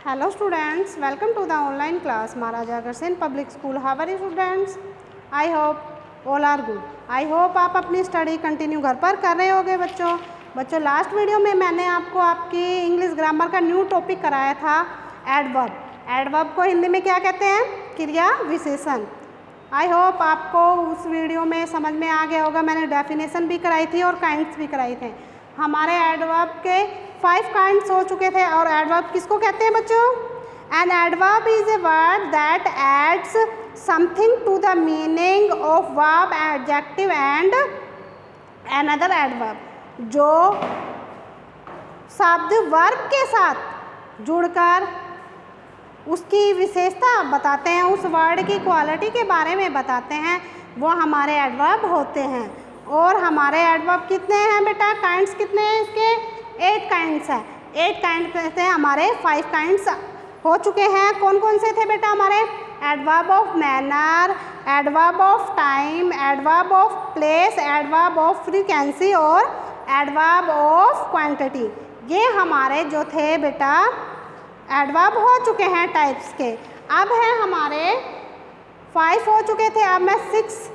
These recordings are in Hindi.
Hello students, welcome to the online class Maharaja Agharsen Public School. How are you students? I hope all are good. I hope आप अपनी स्टडी कंटिन्यू घर पर कर रहे होगे बच्चों लास्ट वीडियो में मैंने आपको आपकी इंग्लिश ग्रामर का न्यू टॉपिक कराया था एडवर्ब। एडवर्ब को हिंदी में क्या कहते हैं? क्रिया विशेषण। आई होप आपको उस वीडियो में समझ में आ गया होगा। मैंने डेफिनेशन भी कराई थी और काइंड्स भी कराई थे। हमारे एडवर्ब के 5 काइंड्स हो चुके थे। और एडवर्ब किसको कहते हैं बच्चों? An adverb is a word that adds something to the meaning of verb, adjective and another adverb. जो शब्द वर्ब के साथ जुड़कर उसकी विशेषता बताते हैं, उस वर्ड की क्वालिटी के बारे में बताते हैं, वो हमारे एडवर्ब होते हैं। और हमारे एडवर्ब कितने हैं बेटा? काइंड्स कितने हैं इसके? 8 काइंड्स हैं। 8 काइंड कहते हैं। हमारे 5 काइंड्स हो चुके हैं। कौन कौन से थे बेटा हमारे? Adverb of manner, adverb of time, adverb of place, adverb of frequency और एडवर्ब ऑफ क्वांटिटी। ये हमारे जो थे बेटा एडवर्ब हो चुके हैं टाइप्स के। अब है हमारे 5 हो चुके थे, अब मैं 6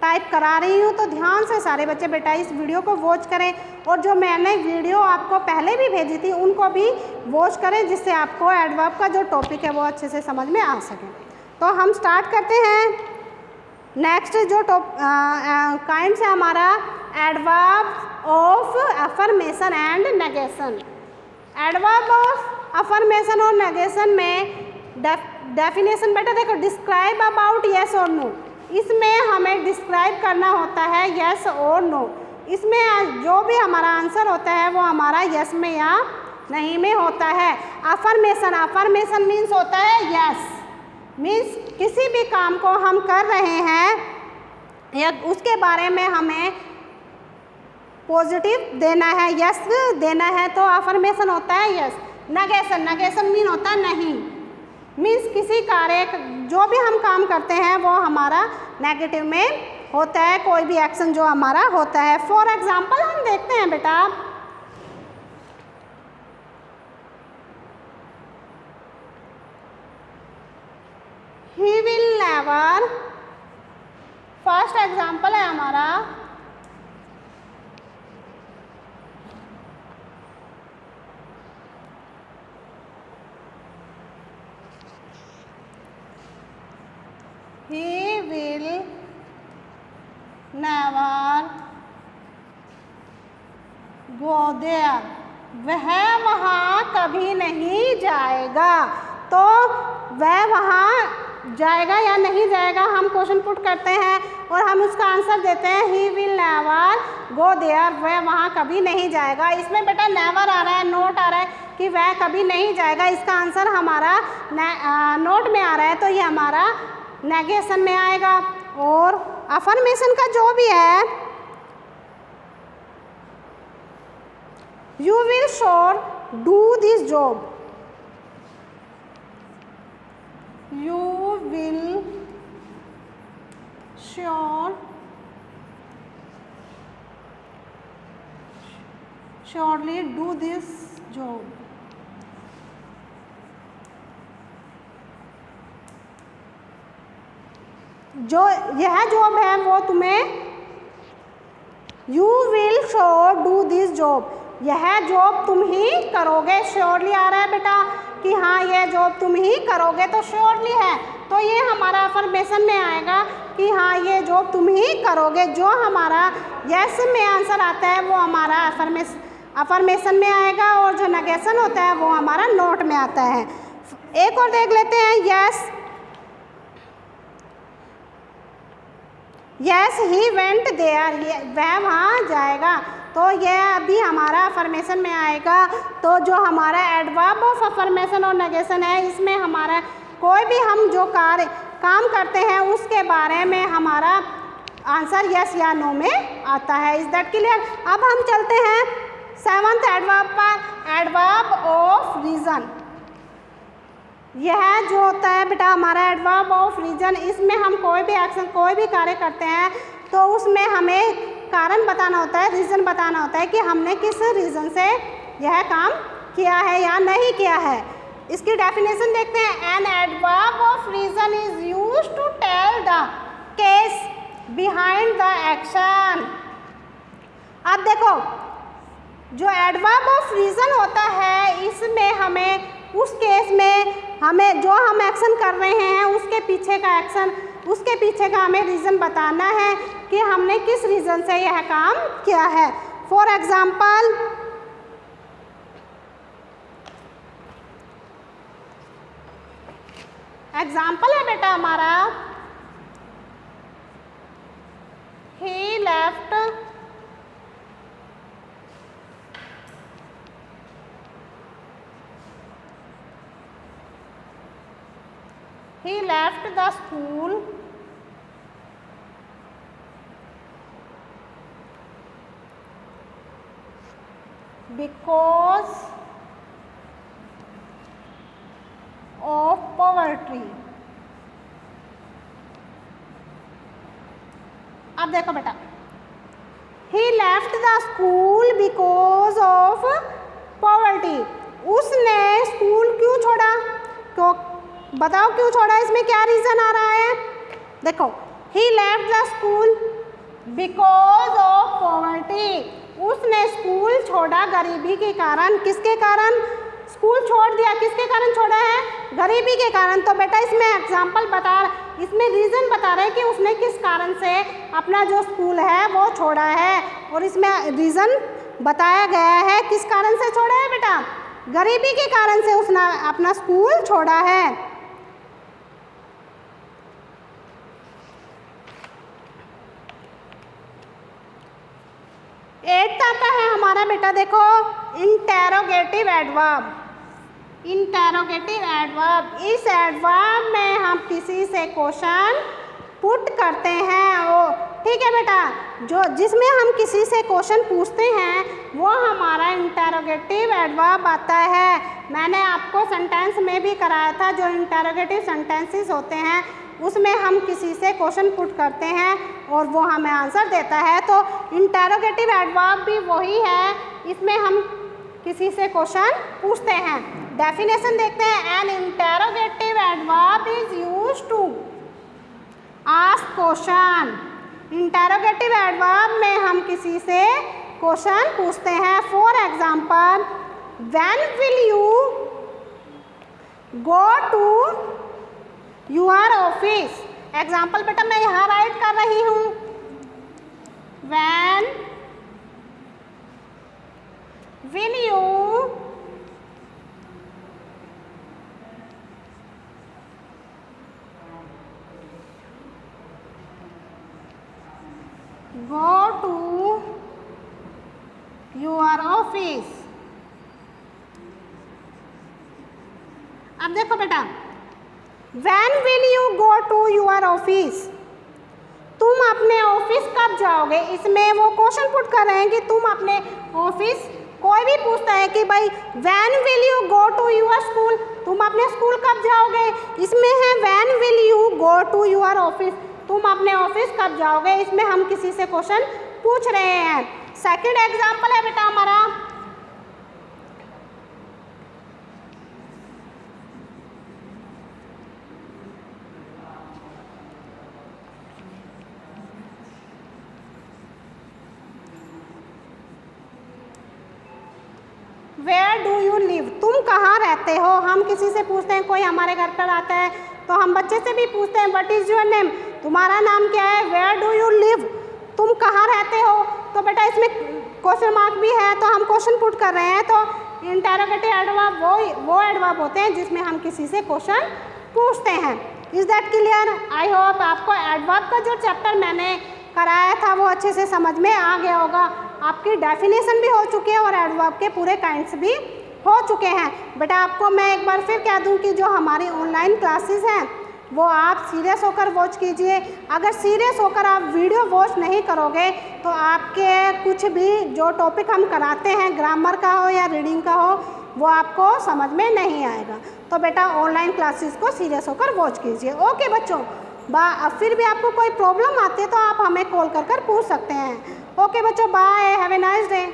टाइप करा रही हूँ। तो ध्यान से सारे बच्चे बेटा इस वीडियो को वॉच करें, और जो मैंने वीडियो आपको पहले भी भेजी थी उनको भी वॉच करें, जिससे आपको एडवर्ब का जो टॉपिक है वो अच्छे से समझ में आ सके। तो हम स्टार्ट करते हैं। नेक्स्ट जो काइंड्स है हमारा adverb of affirmation and negation. Adverb of affirmation और नेगेशन में डेफिनेशन बेटा देखो, डिस्क्राइब अबाउट यस और नो। इसमें हमें डिस्क्राइब करना होता है यस और नो। इसमें जो भी हमारा आंसर होता है वो हमारा यस में या नहीं में होता है। अफर्मेशन, अफर्मेशन मीन्स होता है यस, मीन्स किसी भी काम को हम कर रहे हैं या उसके बारे में हमें पॉजिटिव देना है, यस देना है, तो अफर्मेशन होता है यस। नेगेशन, नेगेशन मीन होता है नहीं, मीन्स किसी कार्य जो भी हम काम करते हैं वो हमारा नेगेटिव में होता है, कोई भी एक्शन जो हमारा होता है। फॉर एग्जाम्पल हम देखते हैं बेटा, he will never, first example है हमारा he will never go there, वह वहाँ कभी नहीं जाएगा। तो वह वहाँ जाएगा या नहीं जाएगा हम क्वेश्चन पुट करते हैं और हम उसका आंसर देते हैं he will never go there, वह वहाँ कभी नहीं जाएगा। इसमें बेटा नेवर आ रहा है, नोट आ रहा है कि वह कभी नहीं जाएगा। इसका आंसर हमारा नोट में आ रहा है, तो ये हमारा नेगेशन में आएगा। और अफर्मेशन का जो भी है, you will sure do this job, you will sure surely do this job. जो यह जॉब है वो तुम्हें, you will sure do this job, यह जॉब तुम ही करोगे। श्योरली आ रहा है बेटा कि हाँ यह जॉब तुम ही करोगे, तो श्योरली है, तो ये हमारा अफर्मेशन में आएगा कि हाँ ये जॉब तुम ही करोगे। जो हमारा यस में आंसर आता है वो हमारा अफर्मेशन में आएगा, और जो नेगेशन होता है वो हमारा नोट में आता है। एक और देख लेते हैं, yes yes he went there, वह वहाँ जाएगा, तो यह अभी हमारा अफर्मेशन में आएगा। तो जो हमारा एडवर्ब ऑफ अफर्मेशन और नेगेशन है, इसमें हमारा कोई भी हम जो काम करते हैं उसके बारे में हमारा आंसर यस या नो में आता है। Is that clear? अब हम चलते हैं 7th एडवर्ब पर, एडवर्ब ऑफ रीजन। यह जो होता है बेटा हमारा एडवर्ब ऑफ रीजन, इसमें हम कोई भी एक्शन, कोई भी कार्य करते हैं तो उसमें हमें कारण बताना होता है, रीज़न बताना होता है कि हमने किस रीज़न से यह काम किया है या नहीं किया है। इसकी डेफिनेशन देखते हैं। An adverb of reason is used to tell the case behind the action. अब देखो, जो एडवर्ब ऑफ रीजन होता है इसमें हमें उस केस में हमें जो हम एक्शन कर रहे हैं उसके पीछे का एक्शन, उसके पीछे का हमें रीज़न बताना है कि हमने किस रीज़न से यह काम किया है। फॉर एग्जाम्पल, एग्जाम्पल है बेटा हमारा, ही left the school because of poverty। अब देखो बेटा, he left the school because of poverty। उसने स्कूल क्यों छोड़ा? क्यों, बताओ क्यों छोड़ा, इसमें क्या रीज़न आ रहा है? देखो, he left the school because of poverty। उसने स्कूल छोड़ा गरीबी के कारण। किसके कारण स्कूल छोड़ दिया? किसके कारण छोड़ा है? गरीबी के कारण। तो बेटा इसमें एग्जाम्पल बता, इसमें रीज़न बता रहे हैं कि उसने किस कारण से अपना जो स्कूल है वो छोड़ा है, और इसमें रीज़न बताया गया है किस कारण से छोड़ा है बेटा? गरीबी के कारण से उसने अपना स्कूल छोड़ा है। एट आता है हमारा बेटा, देखो, इंटेरोगेटिव एडवर्ब। इंटेरोगेटिव एडवर्ब, इस एडवर्ब में हम किसी से क्वेश्चन पुट करते हैं। वो ठीक है बेटा, जो जिसमें हम किसी से क्वेश्चन पूछते हैं वो हमारा इंटेरोगेटिव एडवर्ब आता है। मैंने आपको सेंटेंस में भी कराया था, जो इंटेरोगेटिव सेंटेंसेस होते हैं उसमें हम किसी से क्वेश्चन पुट करते हैं और वो हमें आंसर देता है। तो इंटेरोगेटिव एडवर्ब भी वही है, इसमें हम किसी से क्वेश्चन पूछते हैं। डेफिनेशन देखते हैं। An interrogative adverb is used to ask question. Interrogative adverb में हम किसी से क्वेश्चन पूछते हैं। For example, when will you go to your office. Example बेटा मैं यहाँ राइट कर रही हूँ, when will you go to your office. अब देखो बेटा, When will you go to your office? तुम अपने ऑफिस कब जाओगे? इसमें वो क्वेश्चन पुट कर रहे हैं कि तुम अपने ऑफिस, कोई भी पूछता है कि भाई when will you go to your school, तुम अपने स्कूल कब जाओगे? इसमें है when will you go to your office, तुम अपने ऑफिस कब जाओगे? इसमें हम किसी से क्वेश्चन पूछ रहे हैं। सेकंड एग्जाम्पल है बेटा हमारा, वेयर डू यू लिव, तुम कहाँ रहते हो? हम किसी से पूछते हैं, कोई हमारे घर पर आता है तो हम बच्चे से भी पूछते हैं व्हाट इज़ योर नेम, तुम्हारा नाम क्या है? वेयर डू यू लिव, तुम कहाँ रहते हो? तो बेटा इसमें क्वेश्चन मार्क भी है, तो हम क्वेश्चन पुट कर रहे हैं। तो इंटेरोगेटिव एडवर्ब वो एडवर्ब होते हैं जिसमें हम किसी से क्वेश्चन पूछते हैं। Is that clear? I hope आपको एडवर्ब का जो चैप्टर मैंने कराया था वो अच्छे से समझ में आ गया होगा। आपकी डेफिनेशन भी हो चुकी है और एडवर्ब के पूरे काइंड्स भी हो चुके हैं। बेटा आपको मैं एक बार फिर कह दूं कि जो हमारी ऑनलाइन क्लासेस हैं वो आप सीरियस होकर वॉच कीजिए। अगर सीरियस होकर आप वीडियो वॉच नहीं करोगे तो आपके कुछ भी जो टॉपिक हम कराते हैं, ग्रामर का हो या रीडिंग का हो, वो आपको समझ में नहीं आएगा। तो बेटा ऑनलाइन क्लासेस को सीरियस होकर वॉच कीजिए। ओके बच्चों, फिर भी आपको कोई प्रॉब्लम आती है तो आप हमें कॉल कर पूछ सकते हैं। ओके बच्चों, bye, have a nice day.